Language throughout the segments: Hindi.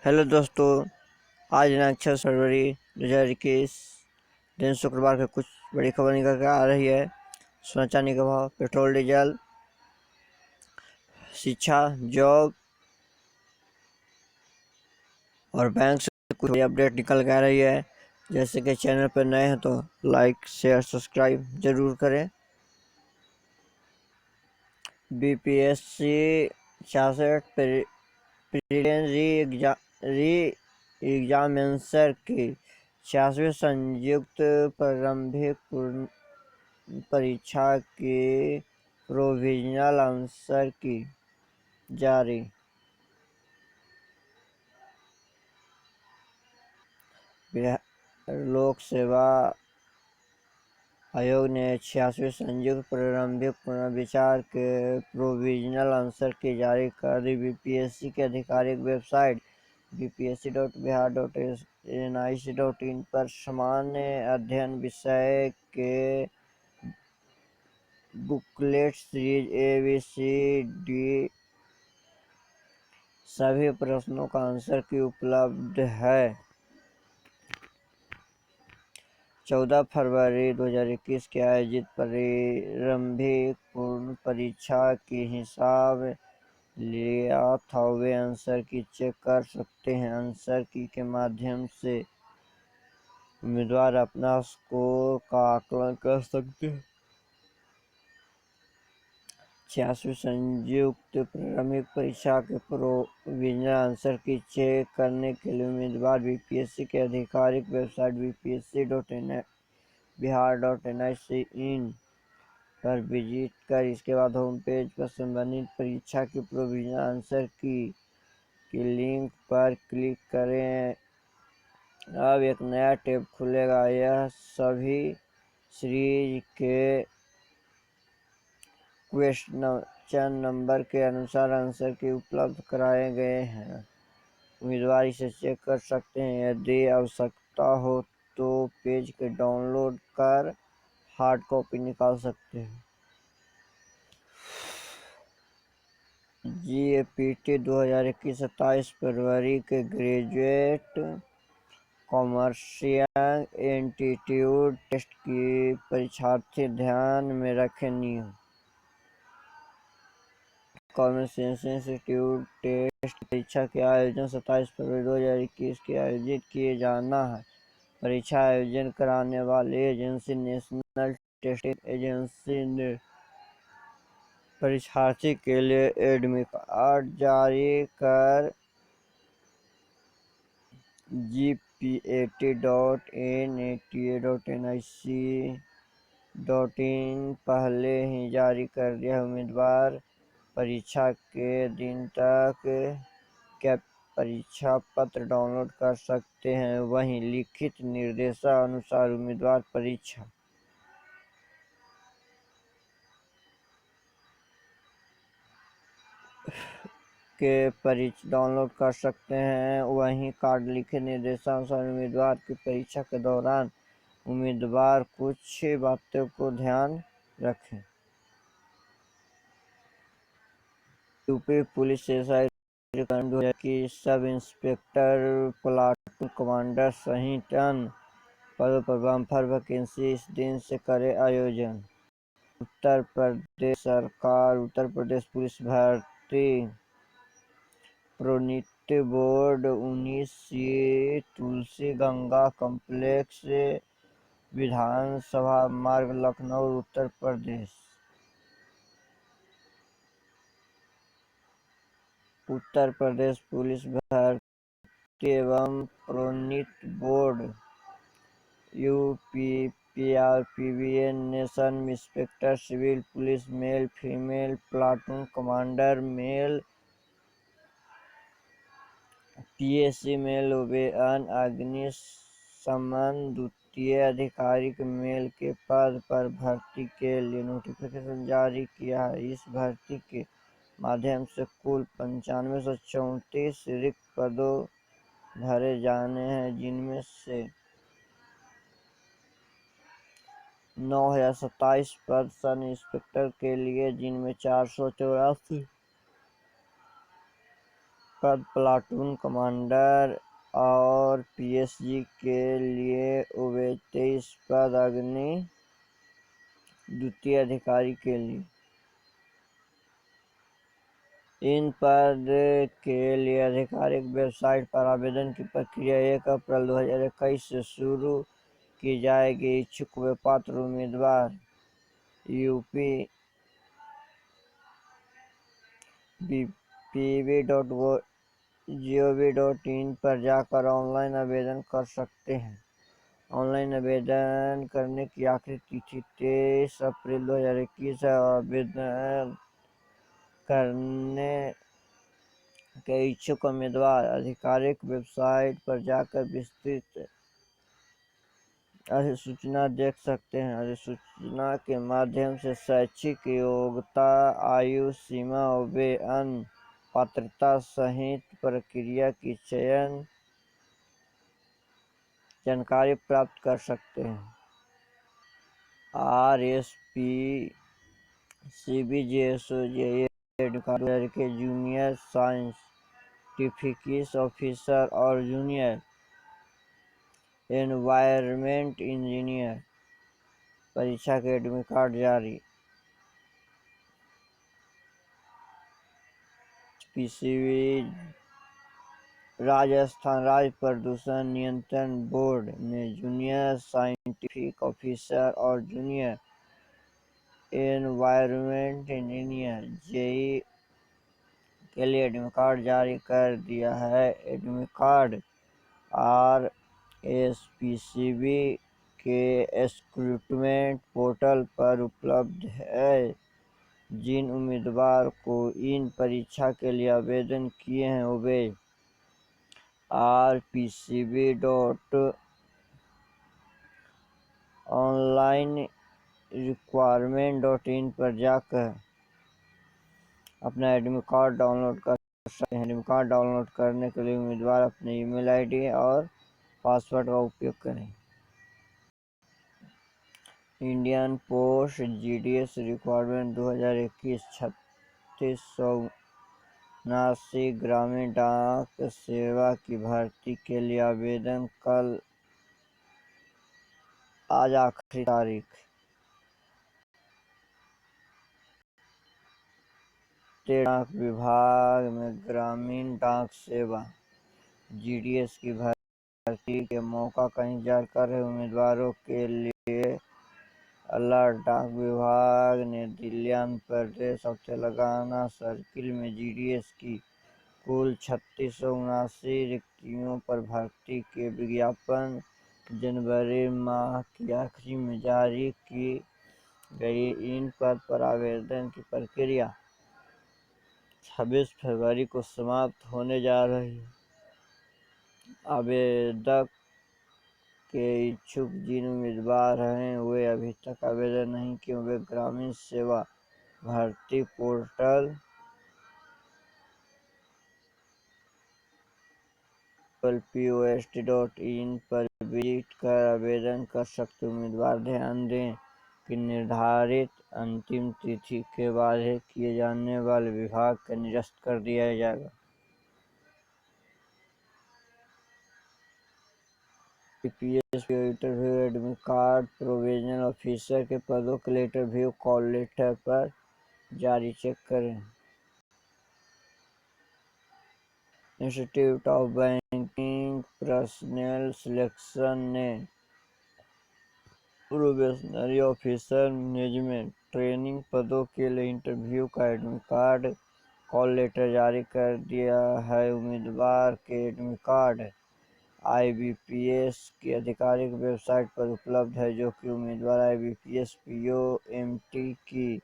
हेलो दोस्तों, आज दिनांक 6 फरवरी 2021 दिन शुक्रवार को कुछ बड़ी खबर निकल कर आ रही है। सोना चांदी का भाव, पेट्रोल डीजल, शिक्षा, जॉब और बैंक से कुछ बड़ी अपडेट निकल कर आ रही है। जैसे कि चैनल पर नए हैं तो लाइक शेयर सब्सक्राइब जरूर करें। बीपीएससी 66 प्रीलिम्स री एग्जामिनेशन की 66वीं संयुक्त प्रारंभिक परीक्षा की प्रोविजनल आंसर की जारी। लोक सेवा आयोग ने 86वीं संयुक्त प्रारंभिक पुनर्विचार के प्रोविजनल आंसर की जारी कर दी। बीपीएससी की आधिकारिक वेबसाइट bpsc.bihar.nic.in पर सामान्य अध्ययन विषय के बुकलेट सीरीज ABCD सभी प्रश्नों का आंसर की उपलब्ध है। 14 फरवरी 2021 के आयोजित प्रारंभिक पूर्ण परीक्षा की हिसाब लिया था वे आंसर की चेक कर सकते हैं। आंसर की के माध्यम से उम्मीदवार अपना स्कोर का आकलन कर सकते हैं। 86वीं संयुक्त प्रारंभिक परीक्षा के प्रोविजनल आंसर की चेक करने के लिए उम्मीदवार बीपीएससी के आधिकारिक वेबसाइट bpsc.bihar.nic.in पर विजिट कर इसके बाद होम पेज पर संबंधित परीक्षा की प्रोविजनल आंसर की लिंक पर क्लिक करें। अब एक नया टैब खुलेगा। यह सभी सीरीज के क्वेश्चन नंबर के अनुसार आंसर की उपलब्ध कराए गए हैं। उम्मीदवार इसे चेक कर सकते हैं। यदि आवश्यकता हो तो पेज के डाउनलोड कर हार्ड कॉपी निकाल सकते हैं। GAPT 2021 27 फरवरी के ग्रेजुएट कॉमर्शियल एप्टीट्यूड टेस्ट की परीक्षार्थी ध्यान में रखें नियम। कॉमर्शियल एप्टीट्यूड टेस्ट परीक्षा के आयोजन 27 फरवरी 2021 के आयोजित किए जाना है। परीक्षा आयोजन कराने वाली एजेंसी नेशनल टेस्टिंग एजेंसी ने परीक्षार्थी के लिए एडमिट कार्ड जारी कर gpat.nata.nic.in पहले ही जारी कर दिया। उम्मीदवार परीक्षा के दिन तक क्या परीक्षा पत्र डाउनलोड कर सकते हैं। वहीं लिखित निर्देशानुसार उम्मीदवार परीक्षा के डाउनलोड कर सकते हैं। वहीं कार्ड लिखित निर्देशानुसार उम्मीदवार की परीक्षा के दौरान उम्मीदवार कुछ बातों को ध्यान रखें। यूपी पुलिस SI की सब इंस्पेक्टर प्लाटून कमांडर सहित अन्य पदों पर बम्पर वैकेंसी इस दिन से करे आयोजन। उत्तर प्रदेश सरकार उत्तर प्रदेश पुलिस भर्ती प्रोन्नति बोर्ड 19C तुलसी गंगा कॉम्प्लेक्स विधानसभा मार्ग लखनऊ उत्तर प्रदेश। उत्तर प्रदेश पुलिस भर्ती एवं प्रोन्नति बोर्ड UPPRPBA ने sub inspector civil police male female platoon commander male PAC male अन्य अग्निशमन द्वितीय अधिकारी मेल के पद पर भर्ती के लिए नोटिफिकेशन जारी किया है। इस भर्ती के माध्यम से कुल 9534 रिक्त पदों भरे जाने हैं, जिनमें से 9027 पद सब इंस्पेक्टर के लिए, जिनमें 484 पद प्लाटून कमांडर और पीएसजी के लिए 23 पद अग्नि द्वितीय अधिकारी के लिए। इन पद के लिए आधिकारिक वेबसाइट पर आवेदन की प्रक्रिया 1 अप्रैल 2021 से शुरू की जाएगी। इच्छुक व पात्र उम्मीदवार upv.gov.in पर जाकर ऑनलाइन आवेदन कर सकते हैं। ऑनलाइन आवेदन करने की आखिरी तिथि 23 अप्रैल 2021 है और आवेदन करने के इच्छुक उम्मीदवार आधिकारिक वेबसाइट पर जाकर विस्तृत अधिसूचना देख सकते हैं। अधिसूचना के माध्यम से शैक्षिक योग्यता, आयु सीमा व अन्य पात्रता सहित प्रक्रिया की चयन जानकारी प्राप्त कर सकते हैं। RSPCB के जूनियर साइंटिफिक ऑफिसर और जूनियर एनवायरमेंट इंजीनियर परीक्षा के एडमिट कार्ड जारी। पीसीबी राजस्थान राज्य प्रदूषण नियंत्रण बोर्ड ने जूनियर साइंटिफिक ऑफिसर और जूनियर एनवायरमेंट इंजीनियर जेई के लिए एडमिट कार्ड जारी कर दिया है। एडमिट कार्ड RSPCB के रिक्रूटमेंट पोर्टल पर उपलब्ध है। जिन उम्मीदवार को इन परीक्षा के लिए आवेदन किए हैं वे rpcb.onlinerequirement.in पर जाकर अपना एडमिट कार्ड डाउनलोड कर सकते हैं। एडमिट कार्ड डाउनलोड करने के लिए उम्मीदवार अपने ईमेल आईडी और पासवर्ड का उपयोग करें। इंडियन पोस्ट जीडीएस रिक्वायरमेंट 2021 3679 ग्रामीण डाक सेवा की भर्ती के लिए आवेदन कल आज आखिरी तारीख। डाक विभाग में ग्रामीण डाक सेवा जीडीएस की भर्ती के मौका का इंतजार कर रहे उम्मीदवारों के लिए अलर्ट। डाक विभाग ने दिल्ली, आंध्र प्रदेश और तेलंगाना सर्किल में जीडीएस की कुल 3679 रिक्तियों पर भर्ती के विज्ञापन जनवरी माह की आखिरी में जारी की गई। इन पद पर आवेदन की प्रक्रिया 26 फरवरी को समाप्त होने जा रही है। आवेदक के इच्छुक जिन उम्मीदवार हैं वे अभी तक आवेदन नहीं किए वे ग्रामीण सेवा भर्ती पोर्टल post.in पर विजिट कर आवेदन कर सकते। उम्मीदवार ध्यान दें कि निर्धारित अंतिम तिथि के बाद ही किए जाने वाले विभाग का निरस्त कर दिया जाएगा। PSP interview admit card provisional officer के पदों के लिए इंटरव्यू कॉल लेटर पर जारी चेक करें। Institute of banking personal selection ने प्रोबेशनरी ऑफिसर मैनेजमेंट ट्रेनिंग पदों के लिए इंटरव्यू का एडमिट कार्ड कॉल लेटर जारी कर दिया है। उम्मीदवार के एडमिट कार्ड IBPS की आधिकारिक वेबसाइट पर उपलब्ध है, जो कि उम्मीदवार IBPS POMT की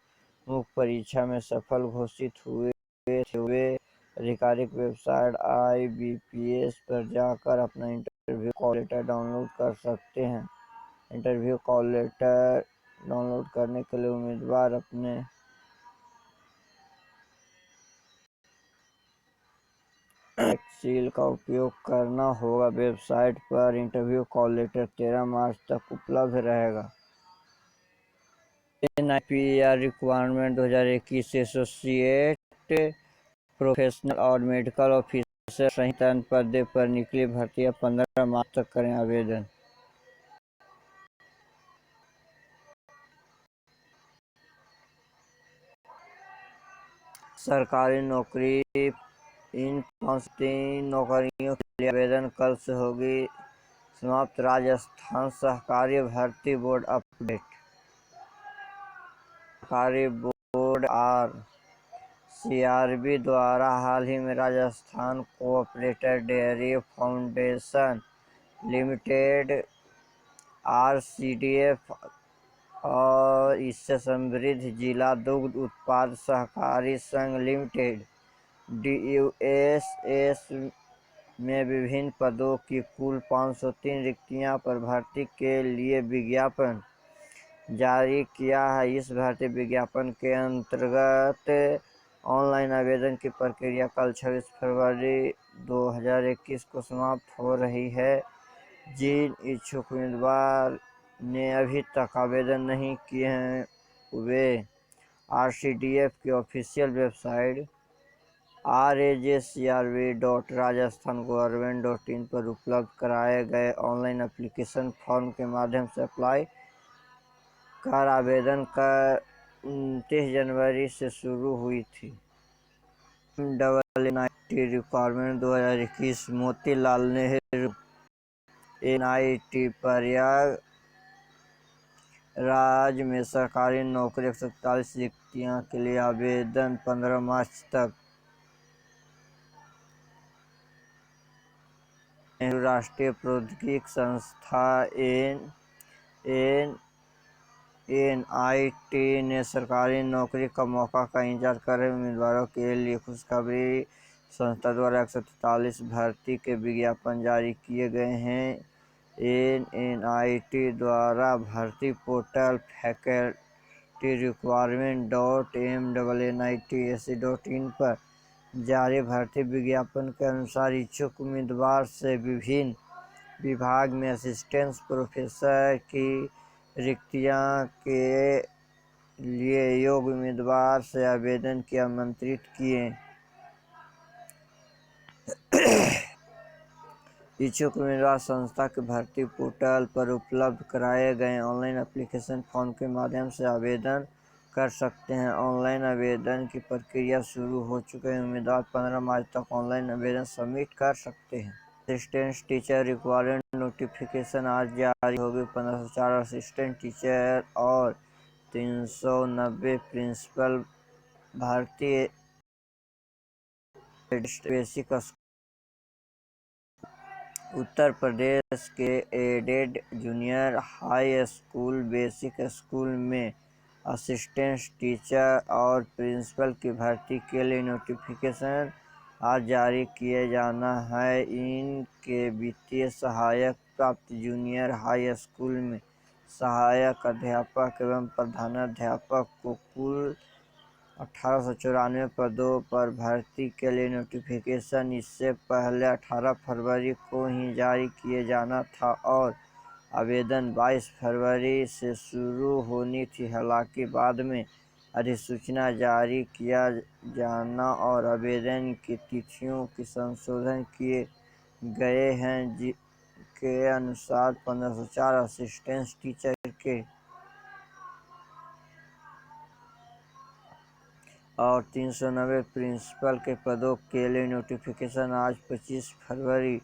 मुख्य परीक्षा में सफल घोषित हुए थे आधिकारिक वेबसाइट IBPS पर जाकर अपना इंटरव्यू कॉल लेटर डाउनलोड कर सकते हैं। इंटरव्यू कॉल लेटर डाउनलोड करने के लिए उम्मीदवार अपने एक्सेल का उपयोग करना होगा। वेबसाइट पर इंटरव्यू कॉल लेटर 13 मार्च तक उपलब्ध रहेगा। NIPER रिक्वायरमेंट 2021 एसोसिएट प्रोफेशनल और मेडिकल ऑफिसर संहिता पद पर निकली भर्तियां 15 मार्च तक करें आवेदन। सरकारी नौकरी इन 503 नौकरियों के लिए आवेदन कल से होगी समाप्त। राजस्थान सहकारी भर्ती बोर्ड अपडेट। सहकारी बोर्ड CRB द्वारा हाल ही में Rajasthan cooperative dairy foundation limited RCDF और इससे संबद्ध जिला दुग्ध उत्पाद सहकारी संघ लिमिटेड DUSS में विभिन्न पदों की कुल 503 रिक्तियों पर भर्ती के लिए विज्ञापन जारी किया है। इस भर्ती विज्ञापन के अंतर्गत ऑनलाइन आवेदन की प्रक्रिया कल 26 फरवरी 2021 को समाप्त हो रही है। जिन इच्छुक उम्मीदवार ने अभी तक आवेदन नहीं किए हैं वे RCDF की ऑफिशियल वेबसाइट rajcrb.rajasthan.gov.in पर उपलब्ध कराए गए ऑनलाइन एप्लीकेशन फॉर्म के माध्यम से अप्लाई कर आवेदन कर 29 जनवरी से शुरू हुई थी। NIT requirement 2021 Motilal Nehru NIT Prayagraj में सरकारी नौकरी 147 रिक्तियों के लिए आवेदन 15 मार्च तक। नेहरू राष्ट्रीय प्रौद्योगिकी संस्थान NIT ने सरकारी नौकरी का मौका का इंतजार कर रहे उम्मीदवारों के लिए खुशखबरी। संस्था द्वारा 143 भर्ती के विज्ञापन जारी किए गए हैं। NIT द्वारा भर्ती पोर्टल facultyrequirement.mnitac.in पर जारी भर्ती विज्ञापन के अनुसार इच्छुक उम्मीदवार से विभिन्न विभाग में असिस्टेंट प्रोफेसर की रिक्तियों के लिए योग्य उम्मीदवार से आवेदन की आमंत्रित किए। इच्छुक उम्मीदवार संस्था के भर्ती पोर्टल पर उपलब्ध कराए गए ऑनलाइन एप्लीकेशन फॉर्म के माध्यम से आवेदन कर सकते हैं। ऑनलाइन आवेदन की प्रक्रिया शुरू हो चुकी है। उम्मीदवार 15 मार्च तक ऑनलाइन आवेदन सबमिट कर सकते हैं। असिस्टेंट टीचर रिक्वायरमेंट नोटिफिकेशन आज जारी होगी। 1504 असिस्टेंट टीचर और 390 प्रिंसिपल भर्ती बेसिक उत्तर प्रदेश के aided junior high school basic school में असिस्टेंट टीचर और प्रिंसिपल की भर्ती के लिए नोटिफिकेशन आज जारी किए जाना है। इनके वित्तीय सहायक प्राप्त जूनियर हाई स्कूल में सहायक अध्यापक एवं प्रधानाध्यापक को कुल 1894 पदों पर भर्ती के लिए नोटिफिकेशन इससे पहले 18 फरवरी को ही जारी किए जाना था और आवेदन 22 फरवरी से शुरू होनी थी। हालांकि बाद में अधिसूचना जारी किया जाना और आवेदन की तिथियों की संशोधन किए गए हैं, जिसके अनुसार 1504 असिस्टेंट टीचर के और 390 प्रिंसिपल के पदों के लिए नोटिफिकेशन आज 25 फरवरी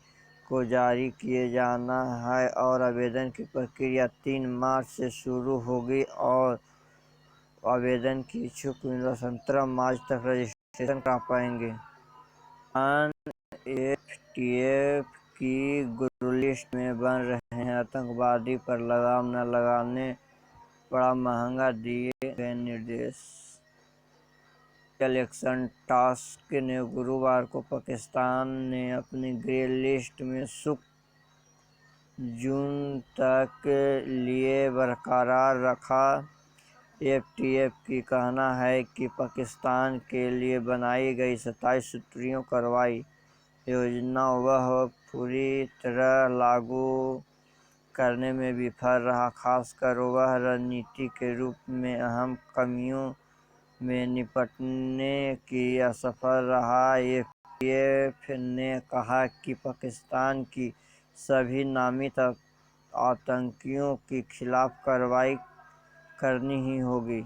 को जारी किए जाना है और आवेदन की प्रक्रिया 3 मार्च से शुरू होगी और आवेदन की इच्छुक उम्मीदवार 17 मार्च तक रजिस्ट्रेशन करा पाएंगे। FTF की गुरु लिस्ट में बन रहे हैं आतंकवादी पर लगाम न लगाने पड़ा महंगा, दिए गए निर्देश। इलेक्शन टास्क ने गुरुवार को पाकिस्तान ने अपनी ग्रे लिस्ट में जून तक लिए बरकरार रखा। FTF की कहना है कि पाकिस्तान के लिए बनाई गई 27 सूत्रीय कार्रवाई योजना वह पूरी तरह लागू करने में विफल रहा, खासकर वह रणनीति के रूप में अहम कमियों में निपटने की असफल रहा। आईएफ ने कहा कि पाकिस्तान की सभी नामित आतंकियों के खिलाफ कार्रवाई करनी ही होगी।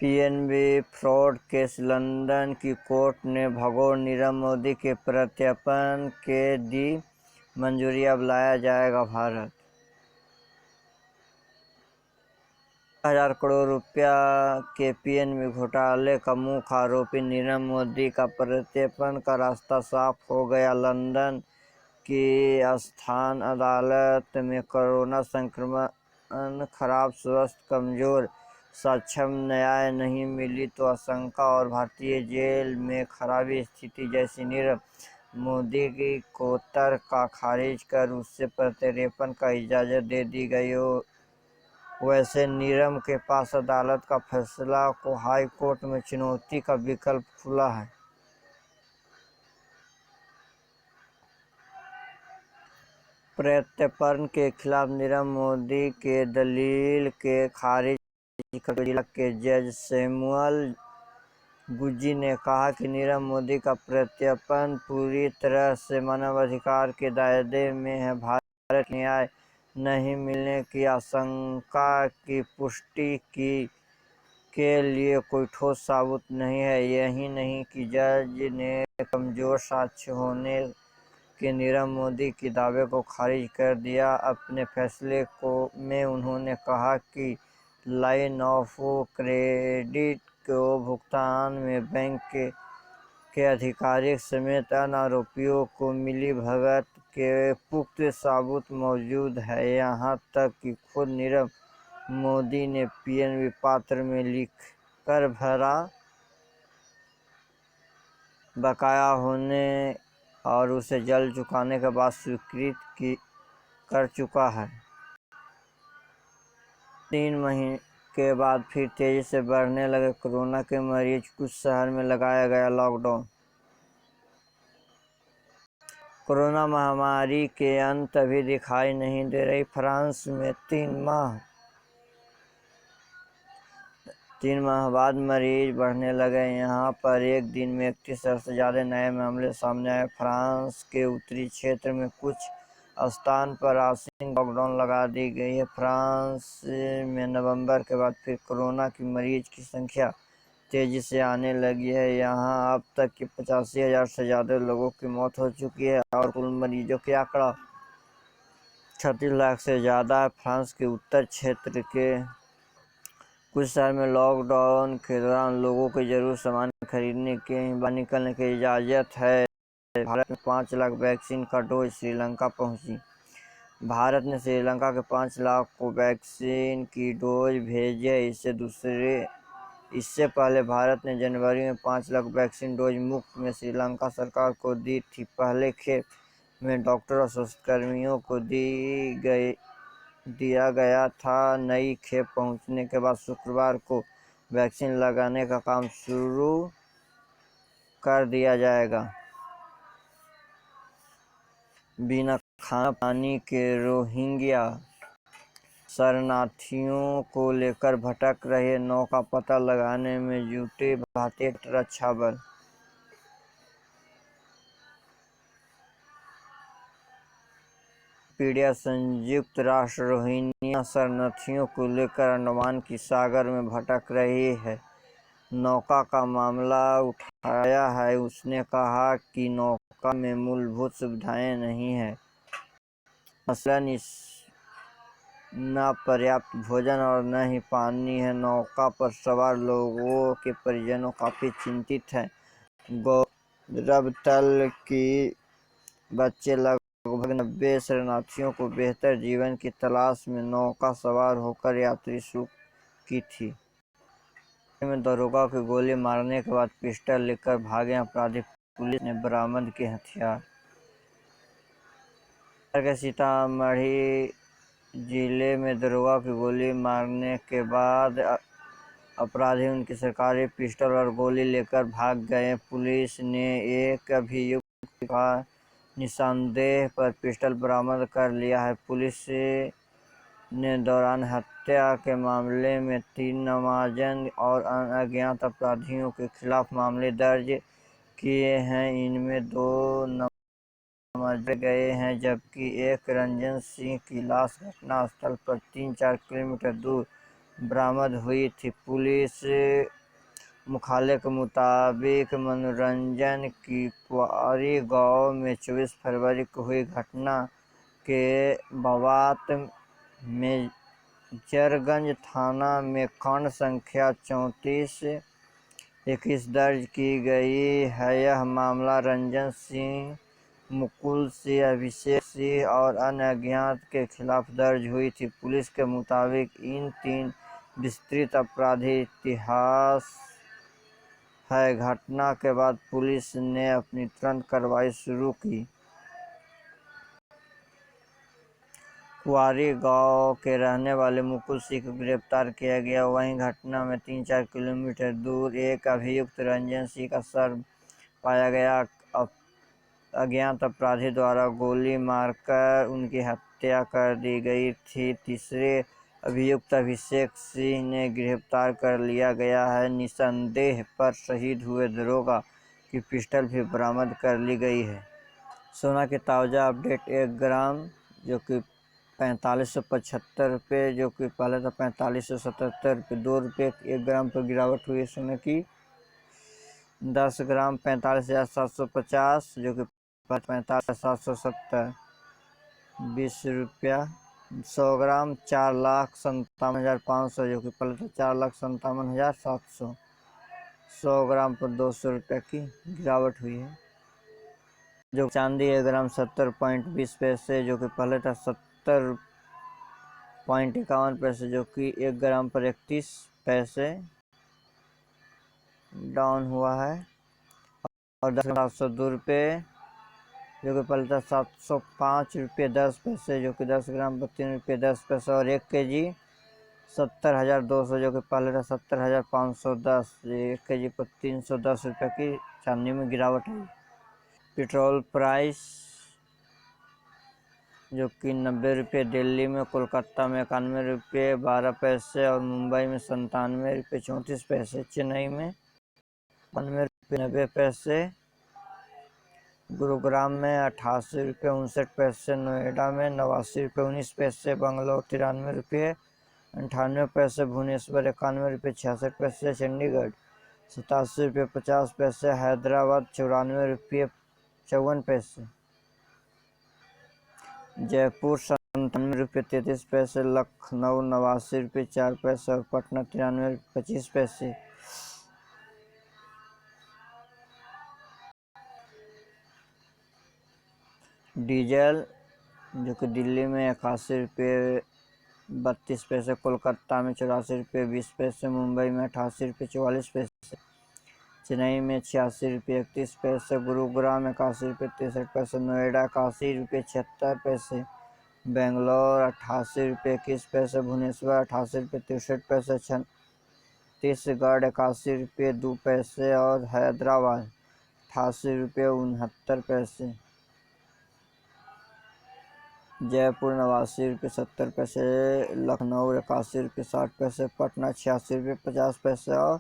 पीएनबी फ्रॉड केस: लंदन की कोर्ट ने भगोड़े नीरव मोदी के प्रत्यर्पण के दी मंजूरी, अब लाया जाएगा भारत। 1,000 करोड़ रुपया के पीएनबी घोटाले का मुख्य आरोपी नीरव मोदी का प्रत्यर्पण का रास्ता साफ हो गया। लंदन की स्थानीय अदालत में कोरोना संक्रमण, खराब स्वास्थ्य, कमजोर साक्ष्य, न्याय नहीं मिली तो आशंका और भारतीय जेल में खराब स्थिति जैसी नीरव मोदी को तर्क का खारिज कर उससे प्रत्यर्पण का इजाजत दे दी गई। वैसे नीरव के पास अदालत का फैसला को हाई कोर्ट में चुनौती का विकल्प खुला है। प्रत्यर्पण के खिलाफ नीरव मोदी के दलील के खारिज करते जिला के जज सैमुअल गुज्जी ने कहा कि नीरव मोदी का प्रत्यर्पण पूरी तरह से मानवाधिकार के दायरे में है। भारत न्याय नहीं मिलने की आशंका की पुष्टि के लिए कोई ठोस सबूत नहीं है। यही नहीं कि जज ने कमजोर साक्ष्य होने के नीरव मोदी के दावे को खारिज कर दिया। अपने फैसले में उन्होंने कहा कि लाइन ऑफ क्रेडिट को भुगतान में बैंक के अधिकारी समेत अन्य आरोपियों को मिलीभगत के पुख्ता सबूत मौजूद है। यहाँ तक कि खुद नीरव मोदी ने पीएनबी पत्र में लिखकर भरा बकाया होने और उसे जल्द चुकाने के बाद स्वीकृत कर चुका है। 3 महीने के बाद फिर तेजी से बढ़ने लगे कोरोना के मरीज, कुछ शहर में लगाया गया लॉकडाउन। कोरोना महामारी के अंत अभी दिखाई नहीं दे रही। फ्रांस में 3 माह बाद मरीज बढ़ने लगे। यहाँ पर एक दिन में 31,000 से ज़्यादा नए मामले सामने आए। फ्रांस के उत्तरी क्षेत्र में कुछ स्थान पर आंशिक लॉकडाउन लगा दी गई है। फ्रांस में नवंबर के बाद फिर कोरोना की मरीज की संख्या तेजी से आने लगी है। यहाँ अब तक की 85,000 से ज़्यादा लोगों की मौत हो चुकी है और कुल मरीजों की आंकड़ा 36 लाख से ज़्यादा है। फ्रांस के उत्तर क्षेत्र के कुछ शहर में लॉकडाउन के दौरान लोगों को जरूर सामान खरीदने के बाहर निकलने की इजाज़त है। भारत में 5 लाख वैक्सीन का डोज श्रीलंका पहुंची। भारत ने श्रीलंका के 5 लाख को वैक्सीन की डोज भेजे। इससे पहले भारत ने जनवरी में 5 लाख वैक्सीन डोज मुफ्त में श्रीलंका सरकार को दी थी। पहले खेप में डॉक्टर और स्वास्थ्यकर्मियों को दिया गया था। नई खेप पहुंचने के बाद शुक्रवार को वैक्सीन लगाने का काम शुरू कर दिया जाएगा। बिना खाना पानी के रोहिंग्या शरणार्थियों को लेकर भटक रहे 9 का पता लगाने में जुटे भारतीय रक्षा बल। पीडिया संयुक्त राष्ट्र रोहिंग्या शरणार्थियों को लेकर अंडमान की सागर में भटक रही है। नौका का मामला उठाया है। उसने कहा कि नौका में मूलभूत सुविधाएं नहीं है, मसलन न पर्याप्त भोजन और न ही पानी है। नौका पर सवार लोगों के परिजनों काफी चिंतित हैं। गौरतलब की बच्चे लगभग 90 शरणार्थियों को बेहतर जीवन की तलाश में नौका सवार होकर यात्रा शुरू की थी। में दरोगा को गोली मारने के बाद पिस्टल लेकर भागे अपराधी, पुलिस ने बरामद किए हथियार। के सीतामढ़ी जिले में दरोगा की गोली मारने के बाद अपराधी उनकी सरकारी पिस्टल और गोली लेकर भाग गए। पुलिस ने एक अभियुक्त का निशानदेह पर पिस्टल बरामद कर लिया है। पुलिस ने दौरान हत्या के मामले में 3 नामजद और अज्ञात अपराधियों के खिलाफ मामले दर्ज किए हैं। इनमें 2 मारे गए हैं, जबकि एक रंजन सिंह की लाश घटनास्थल पर 3-4 किलोमीटर दूर बरामद हुई थी। पुलिस मुख्यालय के मुताबिक मनोरंजन की कुआरी गांव में 24 फरवरी को हुई घटना के बाबत मेजरगंज थाना में खंड संख्या 34-21 दर्ज की गई है। यह मामला रंजन सिंह, मुकुल सिंह, अभिषेक सिंह और अन्य अज्ञात के खिलाफ दर्ज हुई थी। पुलिस के मुताबिक इन 3 विस्तृत अपराधी इतिहास है। घटना के बाद पुलिस ने अपनी तुरंत कार्रवाई शुरू की। कुआरी गांव के रहने वाले मुकुल सिंह को गिरफ्तार किया गया। वहीं घटना में 3-4 किलोमीटर दूर एक अभियुक्त रंजन सिंह का शव पाया गया। अज्ञात अपराधी द्वारा गोली मारकर उनकी हत्या कर दी गई थी। तीसरे अभियुक्त अभिषेक सिंह ने गिरफ्तार कर लिया गया है। निशानदेह पर शहीद हुए दरोगा की पिस्टल भी बरामद कर ली गई है। सोना की ताज़ा अपडेट 1 ग्राम जो कि 4575 रुपये, जो कि पहले था 4577 रुपये, 2 रुपये 1 ग्राम पर गिरावट हुई है सोने की। 10 ग्राम 45,750 जो कि 45,770, 20 रुपया। 100 ग्राम 4,57,500 जो कि पहले था 4,57,700। 100 ग्राम पर 200 रुपये की गिरावट हुई है। जो चांदी 1 ग्राम 70.20 पैसे जो कि पहले था 70.51 पैसे, जो कि 1 ग्राम पर 31 पैसे डाउन हुआ है। और 10 ग्राम 702 रुपये जो कि पहले था 705 रुपये 10 पैसे, जो कि 10 ग्राम पर 3 रुपये 10 पैसे। और 1 kg 70,200 जो कि पहले था 70,510। 1 kg पर 310 रुपये की चांदी में गिरावट है। पेट्रोल प्राइस जो कि 90 रुपये, दिल्ली में कोलकाता में 91 रुपये 12 पैसे और मुंबई में 97 रुपये 34 पैसे, चेन्नई में 92 रुपये 90 पैसे, गुरुग्राम में 88 रुपये 59 पैसे, नोएडा में 89 रुपये 19 पैसे, बंगलौर 93 रुपये 98 पैसे, भुवनेश्वर 91 रुपये 66 पैसे, चंडीगढ़ 87 रुपये 50 पैसे, हैदराबाद 94 रुपये 54 पैसे, जयपुर 97 रुपये 33 पैसे, लखनऊ 89 रुपये 4 पैसे और पटना 93 रुपये 25 पैसे। डीजल जो कि दिल्ली में 81 रुपये 32 पैसे, कोलकाता में 84 रुपये 20 पैसे, मुंबई में 88 रुपये 44 पैसे, चेन्नई में 86 रुपये 31 पैसे, गुरुग्राम 81 रुपये 63 पैसे, नोएडा 81 रुपये 76 पैसे, बेंगलोर 88 रुपये 21 पैसे, भुवनेश्वर 88 रुपये 63 पैसे, छत्तीसगढ़ 81 रुपये 2 पैसे और हैदराबाद 88 रुपये 69 पैसे, जयपुर 89 रुपये 70 पैसे, लखनऊ 81 रुपये 60 पैसे, पटना 86 रुपये 50 पैसे और